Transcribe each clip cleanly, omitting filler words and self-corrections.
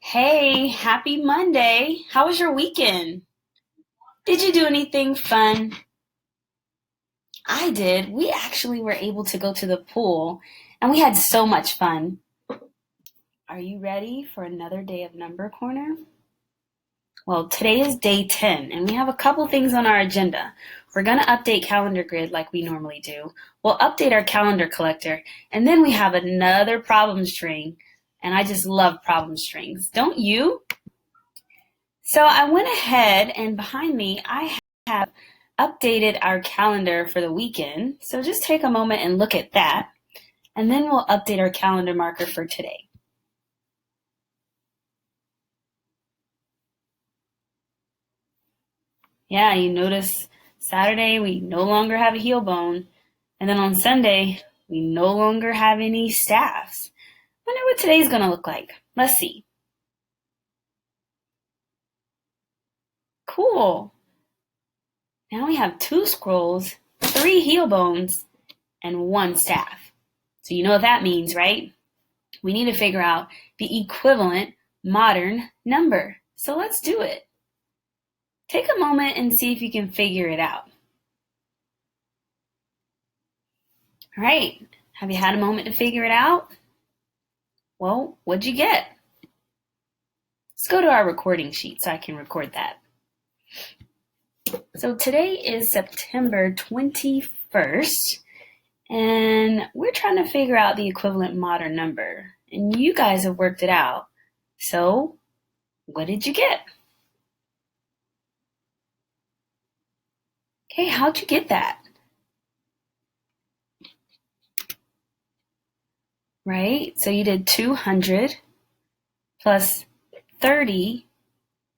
Hey, happy Monday. How was your weekend? Did you do anything fun? I did. We actually were able to go to the pool and we had so much fun. Are you ready for another day of Number Corner? Well, today is day 10 and we have a couple things on our agenda. We're going to update calendar grid like we normally do. We'll update our calendar collector and then we have another problem string. And I just love problem strings. Don't you? So I went ahead and behind me, I have updated our calendar for the weekend. So just take a moment and look at that. And then we'll update our calendar marker for today. Yeah, you notice Saturday we no longer have a heel bone. And then on Sunday, we no longer have any staffs. Wonder what today's going to look like. Let's see. Cool. Now we have 2 scrolls, 3 heel bones, and 1 staff. So you know what that means, right? We need to figure out the equivalent modern number. So let's do it. Take a moment and see if you can figure it out. All right, have you had a moment to figure it out? Well, what'd you get? Let's go to our recording sheet so I can record that. So today is September 21st, and we're trying to figure out the equivalent modern number. And you guys have worked it out. So, what did you get? Okay, how'd you get that? Right? So you did 200 plus 30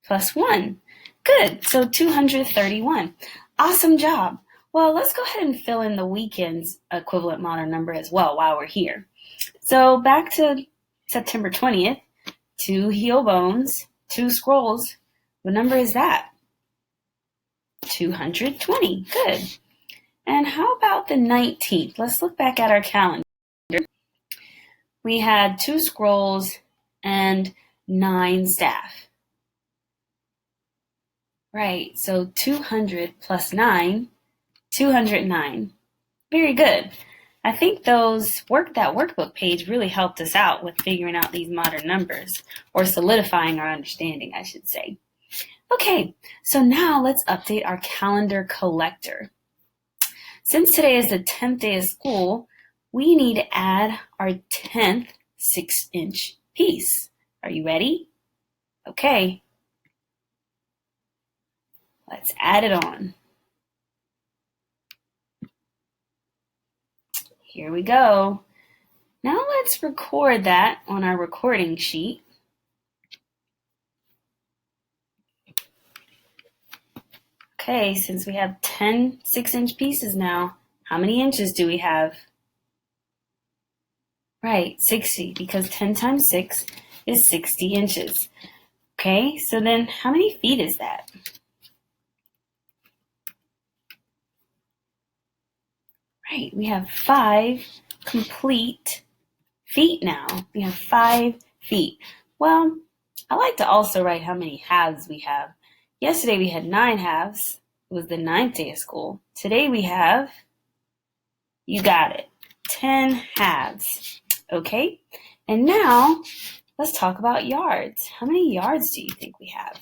plus 1. Good. So 231. Awesome job. Well, let's go ahead and fill in the weekend's equivalent modern number as well while we're here. So back to September 20th, 2 heel bones, 2 scrolls. What number is that? 220. Good. And how about the 19th? Let's look back at our calendar. We had 2 scrolls and 9 staff. Right, so 200 plus 9, 209. Very good. I think that workbook page really helped us out with figuring out these modern numbers, or solidifying our understanding, I should say. Okay, so now let's update our calendar collector. Since today is the 10th day of school, we need to add our 10th 6-inch piece. Are you ready? Okay. Let's add it on. Here we go. Now let's record that on our recording sheet. Okay, since we have 10 6-inch pieces now, how many inches do we have? Right, 60, because 10 times 6 is 60 inches. Okay, so then how many feet is that? Right, we have 5 complete feet now. We have 5 feet. Well, I like to also write how many halves we have. Yesterday we had 9 halves. It was the 9th day of school. Today we have, you got it, 10 halves. Okay, and now let's talk about yards. How many yards do you think we have?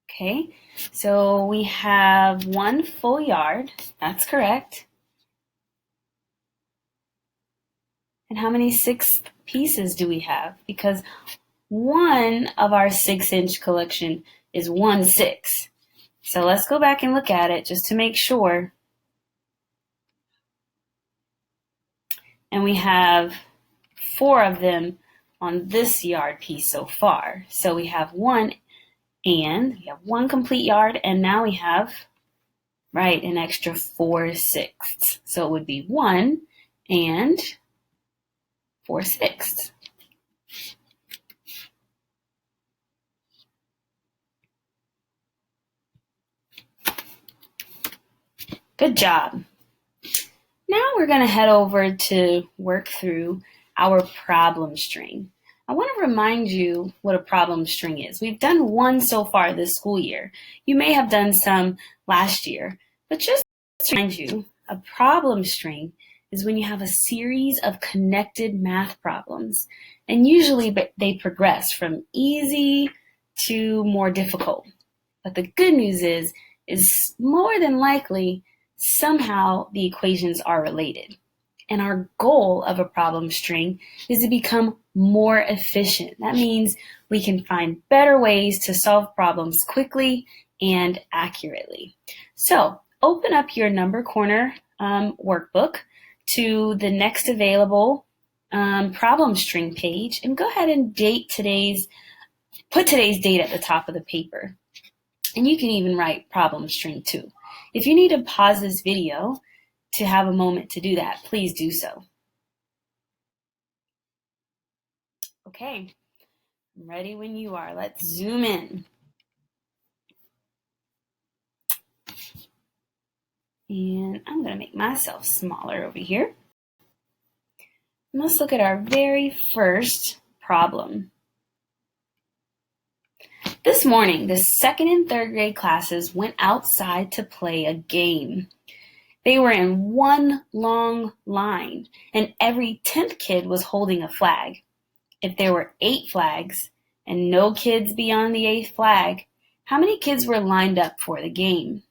Okay, so we have 1 full yard. That's correct. And how many 6 pieces do we have? Because one of our 6-inch collection is 1/6. So let's go back and look at it just to make sure. And we have 4 of them on this yard piece so far. So we have 1 and we have 1 complete yard, and now we have, right, an extra 4/6. So it would be 1 and 4/6. Good job. Now we're going to head over to work through our problem string. I want to remind you what a problem string is. We've done one so far this school year. You may have done some last year, but just to remind you, a problem string is when you have a series of connected math problems, and usually they progress from easy to more difficult. But the good news is more than likely, somehow the equations are related. And our goal of a problem string is to become more efficient. That means we can find better ways to solve problems quickly and accurately. So open up your Number Corner workbook to the next available problem string page and go ahead and put today's date at the top of the paper. And you can even write problem string too. If you need to pause this video to have a moment to do that, please do so. Okay, I'm ready when you are. Let's zoom in. And I'm going to make myself smaller over here. And let's look at our very first problem. This morning, the second and third grade classes went outside to play a game. They were in one long line, and every 10th kid was holding a flag. If there were 8 flags and no kids beyond the 8th flag, how many kids were lined up for the game?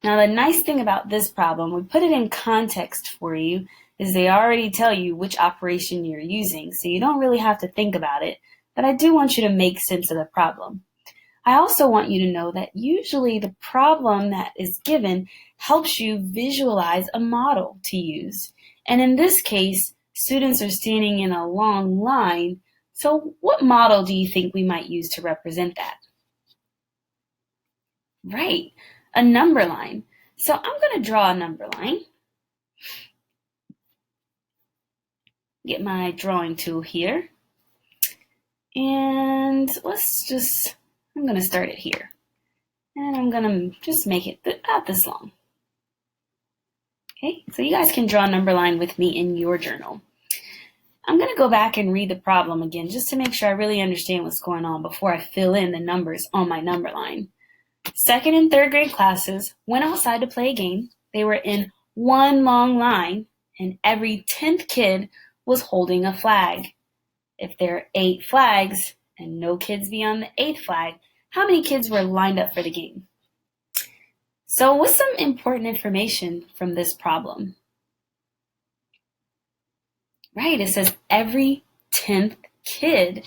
Now, the nice thing about this problem, we put it in context for you, is they already tell you which operation you're using, so you don't really have to think about it, but I do want you to make sense of the problem. I also want you to know that usually the problem that is given helps you visualize a model to use. And in this case, students are standing in a long line, so what model do you think we might use to represent that? Right, a number line. So I'm going to draw a number line. Get my drawing tool here. And I'm going to start it here. And I'm going to just make it about this long. Okay, so you guys can draw a number line with me in your journal. I'm going to go back and read the problem again just to make sure I really understand what's going on before I fill in the numbers on my number line. Second and third grade classes went outside to play a game. They were in one long line, and every 10th kid was holding a flag. If there are 8 flags and no kids beyond the 8th flag, how many kids were lined up for the game? So what's some important information from this problem? Right, it says every 10th kid,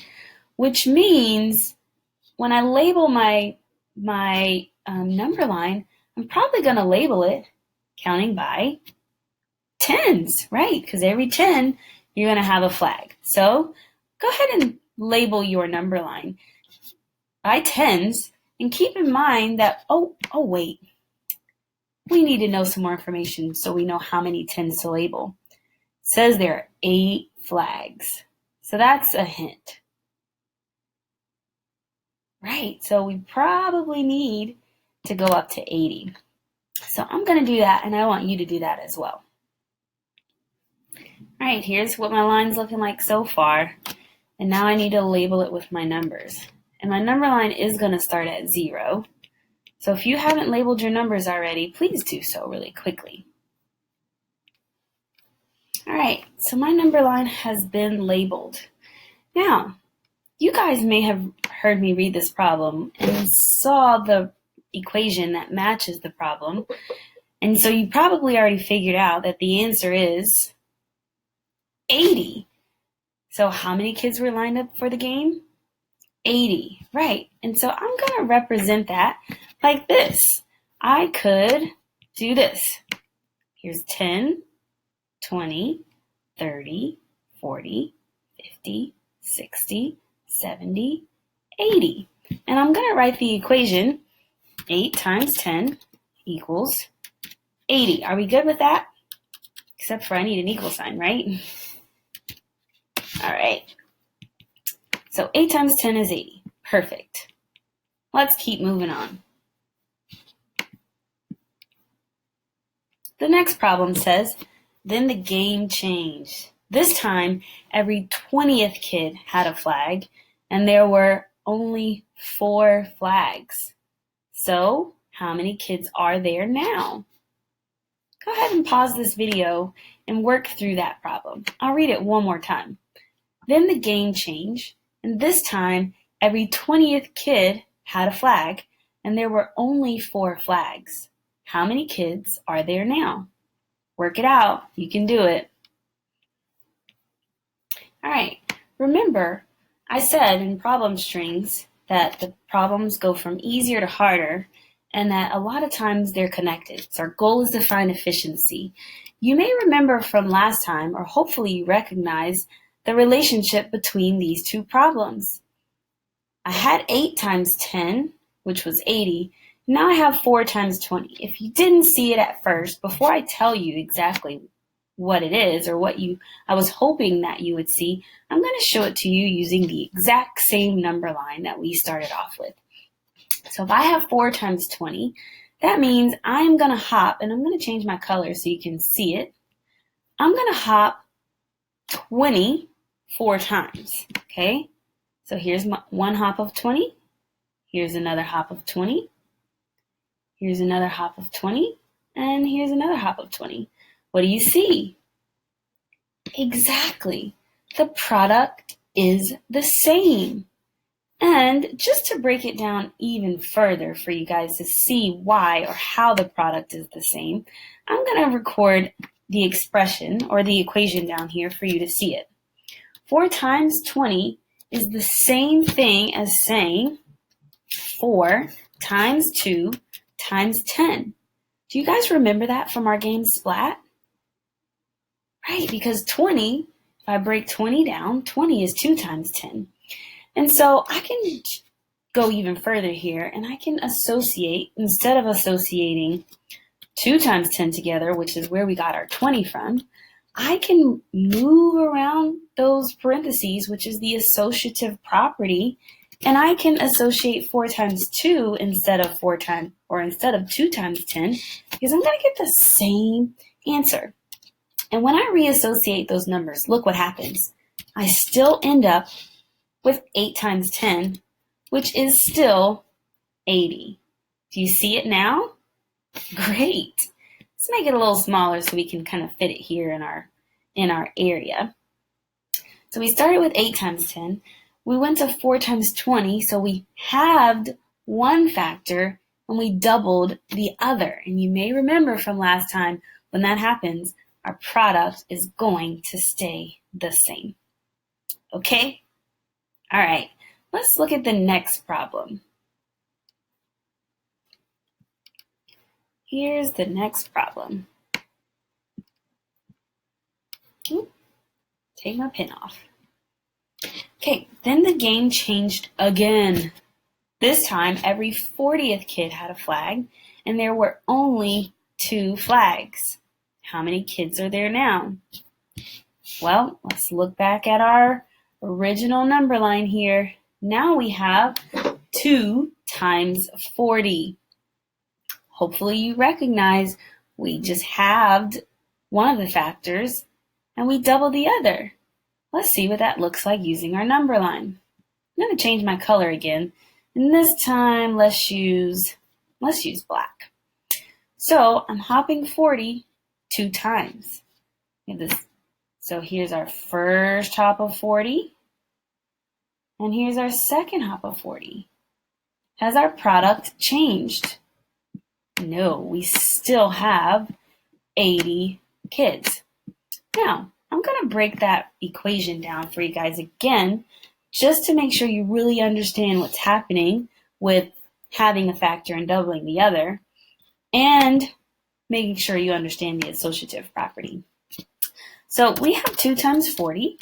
which means when I label my number line, I'm probably going to label it counting by tens, right? Because every 10, you're going to have a flag. So go ahead and label your number line by tens, and keep in mind that, wait, we need to know some more information so we know how many tens to label. It says there are 8 flags. So that's a hint. Right, so we probably need to go up to 80. So I'm going to do that, and I want you to do that as well. All right, here's what my line's looking like so far. And now I need to label it with my numbers. And my number line is going to start at 0. So if you haven't labeled your numbers already, please do so really quickly. All right, so my number line has been labeled. Now, you guys may have heard me read this problem and saw the equation that matches the problem. And so you probably already figured out that the answer is 80. So how many kids were lined up for the game? 80, right. And so I'm going to represent that like this. I could do this. Here's 10, 20, 30, 40, 50, 60, 70, 80. And I'm going to write the equation 8 times 10 equals 80. Are we good with that? Except for I need an equal sign, right? All right. So 8 times 10 is 80. Perfect. Let's keep moving on. The next problem says, Then the game changed. This time, every 20th kid had a flag, and there were only 4 flags. So, how many kids are there now? Go ahead and pause this video and work through that problem. I'll read it one more time. Then the game changed, and this time, every 20th kid had a flag, and there were only 4 flags. How many kids are there now? Work it out. You can do it. All right. Remember, I said in problem strings that the problems go from easier to harder and that a lot of times they're connected. So our goal is to find efficiency. You may remember from last time, or hopefully you recognize, the relationship between these two problems. I had 8 times 10, which was 80. Now I have 4 times 20. If you didn't see it at first, before I tell you exactly what it is or what I was hoping that you would see, I'm going to show it to you using the exact same number line that we started off with. So if I have 4 times 20, that means I'm going to hop, and I'm going to change my color so you can see it. I'm going to hop 20 4 times, okay? So here's one hop of 20. Here's another hop of 20. Here's another hop of 20. And here's another hop of 20. What do you see? Exactly. The product is the same. And just to break it down even further for you guys to see why or how the product is the same, I'm going to record the expression or the equation down here for you to see it. 4 times 20 is the same thing as saying 4 times 2 times 10. Do you guys remember that from our game Splat? Right, because 20, if I break 20 down, 20 is 2 times 10. And so I can go even further here, and I can associate, instead of associating 2 times 10 together, which is where we got our 20 from, I can move around those parentheses, which is the associative property, and I can associate 4 times 2 instead of 2 times 10, because I'm going to get the same answer. And when I reassociate those numbers, look what happens. I still end up with 8 times 10, which is still 80. Do you see it now? Great. Let's make it a little smaller so we can kind of fit it here in our area. So we started with 8 times 10. We went to 4 times 20, so we halved one factor and we doubled the other. And you may remember from last time, when that happens, our product is going to stay the same. Okay? All right, let's look at the next problem. Here's the next problem. Take my pen off. Okay, then the game changed again. This time, every 40th kid had a flag, and there were only 2 flags. How many kids are there now? Well, let's look back at our original number line here. Now we have 2 times 40. Hopefully you recognize we just halved one of the factors and we doubled the other. Let's see what that looks like using our number line. I'm going to change my color again, and this time let's use black. So I'm hopping 40 2 times. So here's our first hop of 40, and here's our second hop of 40. Has our product changed? No, we still have 80 kids. Now, I'm going to break that equation down for you guys again, just to make sure you really understand what's happening with having a factor and doubling the other, and making sure you understand the associative property. So we have 2 times 40,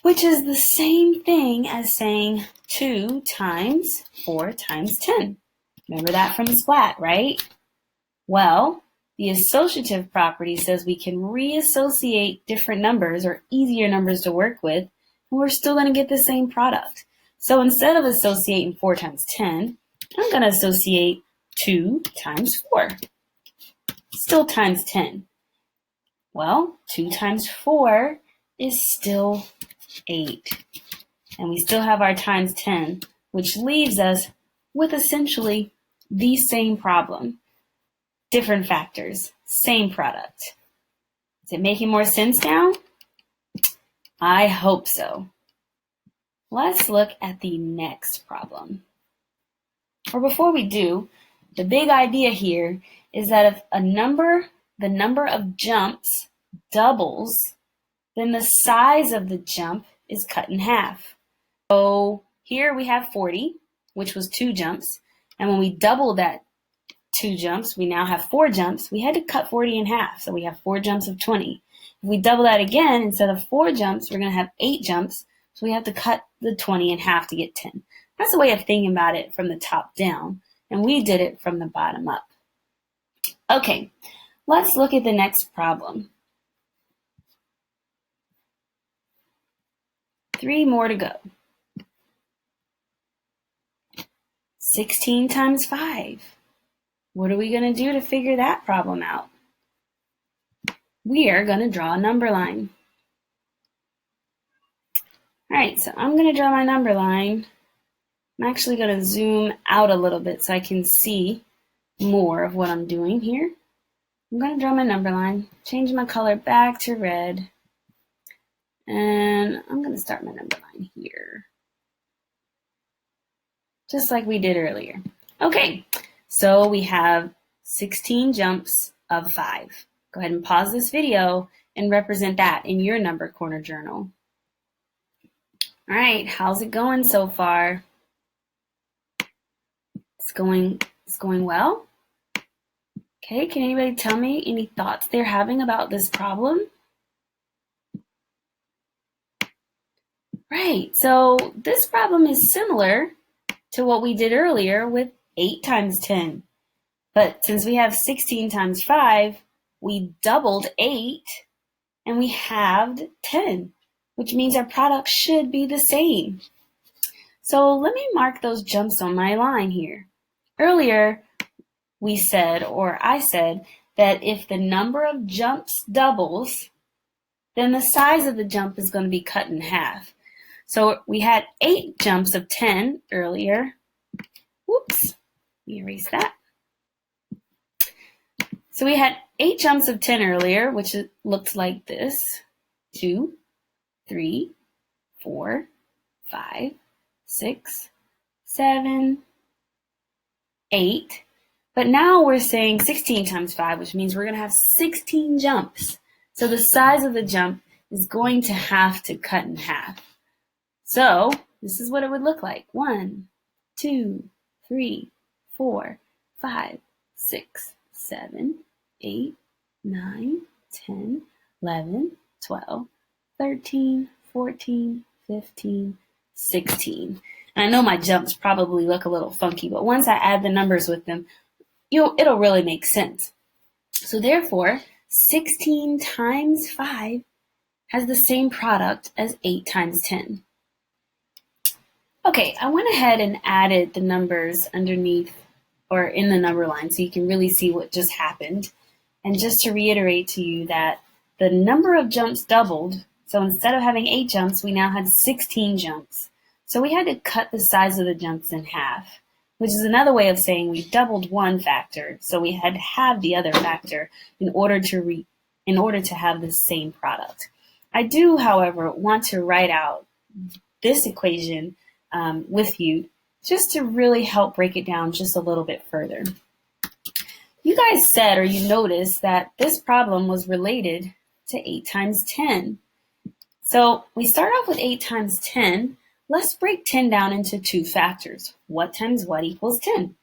which is the same thing as saying 2 times 4 times 10. Remember that from Splat, right? Well, the associative property says we can reassociate different numbers or easier numbers to work with, and we're still going to get the same product. So instead of associating 4 times 10, I'm going to associate 2 times 4. Still times 10. Well, 2 times 4 is still 8. And we still have our times 10, which leaves us with essentially the same problem. Different factors, same product. Is it making more sense now? I hope so. Let's look at the next problem. Or before we do, the big idea here is that if the number of jumps doubles, then the size of the jump is cut in half. So here we have 40, which was 2 jumps. And when we double that 2 jumps, we now have 4 jumps. We had to cut 40 in half, so we have 4 jumps of 20. If we double that again, instead of 4 jumps, we're going to have 8 jumps. So we have to cut the 20 in half to get 10. That's a way of thinking about it from the top down. And we did it from the bottom up. Okay, let's look at the next problem. 3 more to go. 16 times 5. What are we going to do to figure that problem out? We are going to draw a number line. All right, so I'm going to draw my number line. I'm actually going to zoom out a little bit so I can see more of what I'm doing here. I'm going to draw my number line, change my color back to red, and I'm going to start my number line here, just like we did earlier. Okay, so we have 16 jumps of 5. Go ahead and pause this video and represent that in your number corner journal. All right, how's it going so far? It's going well? Okay, can anybody tell me any thoughts they're having about this problem? Right, so this problem is similar to what we did earlier with 8 times 10. But since we have 16 times 5, we doubled 8 and we halved 10, which means our product should be the same. So let me mark those jumps on my line here. Earlier, we said, or I said, that if the number of jumps doubles, then the size of the jump is going to be cut in half. So we had 8 jumps of 10 earlier. Whoops, let me erase that. So we had 8 jumps of 10 earlier, which looked like this. 2, 3, 4, 5, 6, 7, 8. But now we're saying 16 times 5, which means we're going to have 16 jumps. So the size of the jump is going to have to cut in half. So this is what it would look like. 1, 2, 3, 4, 5, 6, 7, 8, 9, 10, 11, 12, 13, 14, 15, 16. And I know my jumps probably look a little funky, but once I add the numbers with them, it'll really make sense. So therefore, 16 times 5 has the same product as 8 times 10. Okay, I went ahead and added the numbers underneath or in the number line so you can really see what just happened. And just to reiterate to you that the number of jumps doubled. So instead of having 8 jumps, we now had 16 jumps. So we had to cut the size of the jumps in half, which is another way of saying we doubled one factor. So we had to have the other factor in order to have the same product. I do, however, want to write out this equation with you just to really help break it down just a little bit further. You guys said, or you noticed, that this problem was related to 8 times 10. So we start off with 8 times 10. Let's break 10 down into 2 factors. What times what equals 10?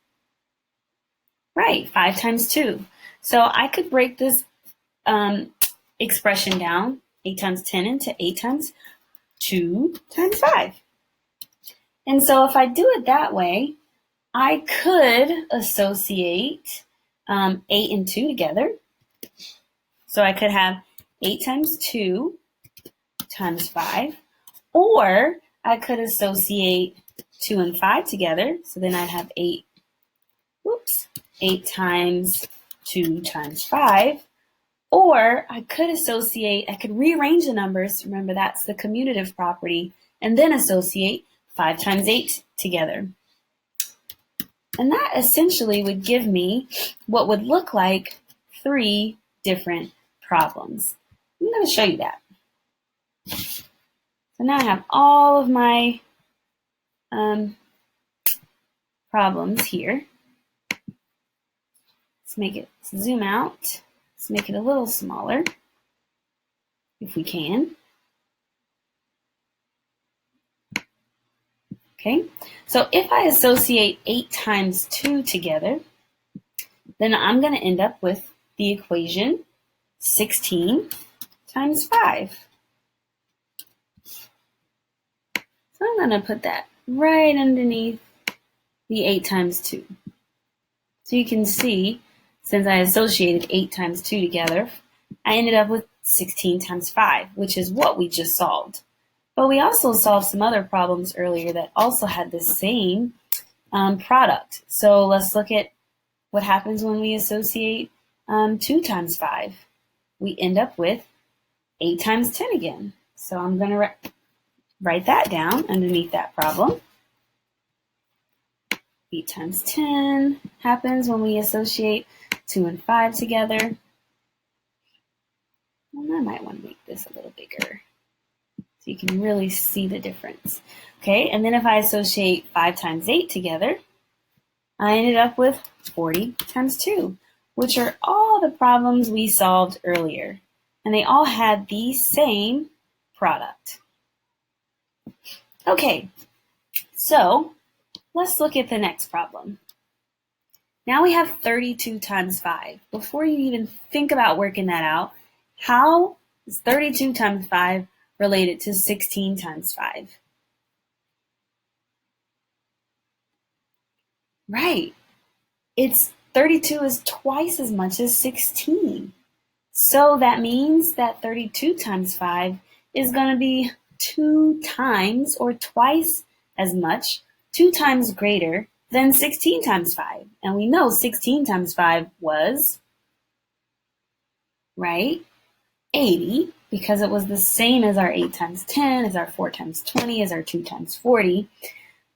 Right, 5 times 2. So I could break this expression down, 8 times 10, into 8 times 2 times 5. And so if I do it that way, I could associate 8 and 2 together. So I could have 8 times 2 times 5. Or I could associate 2 and 5 together. So then I'd have 8 times 2 times 5. Or I could rearrange the numbers. Remember, that's the commutative property, and then associate 5 times 8 together. And that essentially would give me what would look like 3 different problems. I'm going to show you that. So now I have all of my problems here. Let's zoom out. Let's make it a little smaller, if we can. Okay, so if I associate 8 times 2 together, then I'm going to end up with the equation 16 times 5. So I'm going to put that right underneath the 8 times 2. So you can see, since I associated 8 times 2 together, I ended up with 16 times 5, which is what we just solved. But we also solved some other problems earlier that also had the same product. So let's look at what happens when we associate 2 times 5. We end up with 8 times 10 again. So I'm going to write that down underneath that problem. 8 times 10 happens when we associate 2 and 5 together. And I might want to make this a little bigger so you can really see the difference. Okay, and then if I associate 5 times 8 together, I ended up with 40 times 2, which are all the problems we solved earlier. And they all had the same product. Okay, so let's look at the next problem. Now we have 32 times 5. Before you even think about working that out, how is 32 times 5 related to 16 times 5? Right. 32 is twice as much as 16. So that means that 32 times 5 is going to be 2 times or twice as much, 2 times greater than 16 times 5. And we know 16 times 5 was, right, 80, because it was the same as our 8 times 10, as our 4 times 20, as our 2 times 40.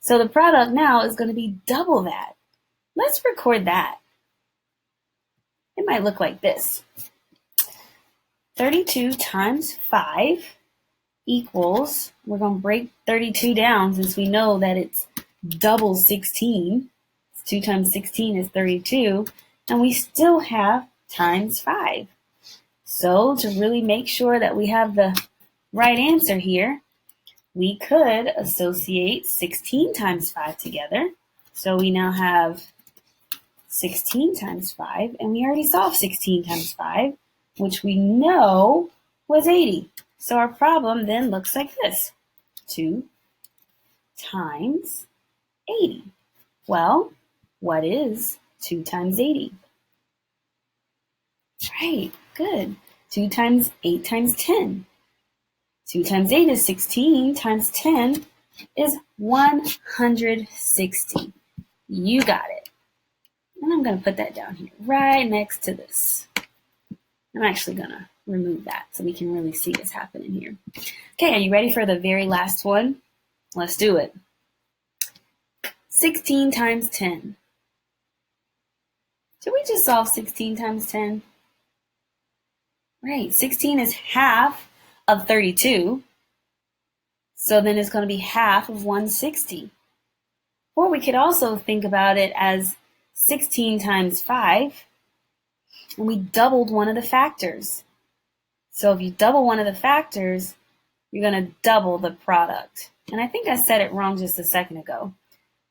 So the product now is going to be double that. Let's record that. It might look like this. 32 times 5 equals, we're going to break 32 down since we know that it's double 16. 2 times 16 is 32, and we still have times 5. So to really make sure that we have the right answer here, we could associate 16 times 5 together. So we now have 16 times 5, and we already solved 16 times 5, which we know was 80. So our problem then looks like this. 2 times 80. Well, what is 2 times 80? Right, good. 2 times 8 times 10. 2 times 8 is 16, times 10 is 160. You got it. And I'm going to put that down here, right next to this. I'm actually going to remove that so we can really see what's happening here. Okay, are you ready for the very last one? Let's do it. 16 times 10. Did we just solve 16 times 10? Right, 16 is half of 32. So then it's going to be half of 160. Or we could also think about it as 16 times 5, and we doubled one of the factors. So if you double one of the factors, you're going to double the product. And I think I said it wrong just a second ago.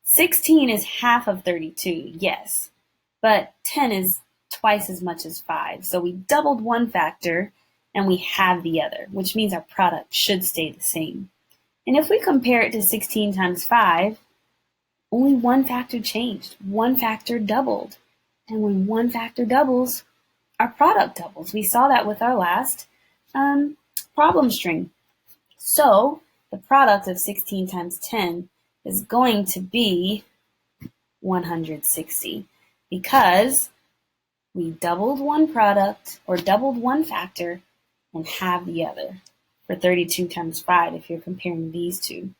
16 is half of 32, yes, but 10 is twice as much as 5. So we doubled one factor, and we have the other, which means our product should stay the same. And if we compare it to 16 times 5, only one factor changed. One factor doubled. And when one factor doubles, our product doubles. We saw that with our last problem string. So the product of 16 times 10 is going to be 160 because We doubled one product or doubled one factor and halved the other for 32 times 5 if you're comparing these two.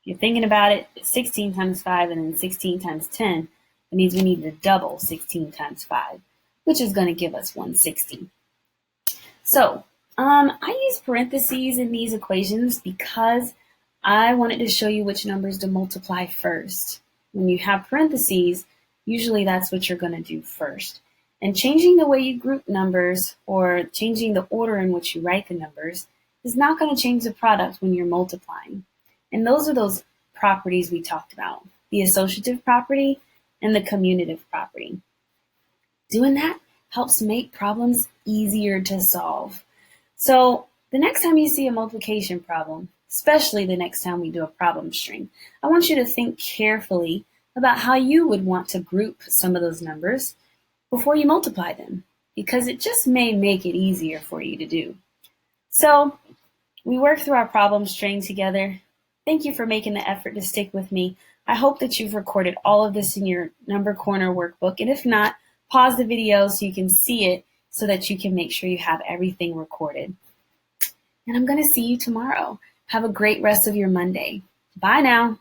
If you're thinking about it, 16 times 5 and then 16 times 10, it means we need to double 16 times 5, which is going to give us 160. So I use parentheses in these equations because I wanted to show you which numbers to multiply first. When you have parentheses, usually that's what you're going to do first. And changing the way you group numbers or changing the order in which you write the numbers is not going to change the product when you're multiplying. And those are those properties we talked about, the associative property and the commutative property. Doing that helps make problems easier to solve. So the next time you see a multiplication problem, especially the next time we do a problem string, I want you to think carefully about how you would want to group some of those numbers before you multiply them, because it just may make it easier for you to do. So we worked through our problem string together. Thank you for making the effort to stick with me. I hope that you've recorded all of this in your Number Corner workbook, and if not, pause the video so you can see it so that you can make sure you have everything recorded. And I'm going to see you tomorrow. Have a great rest of your Monday. Bye now.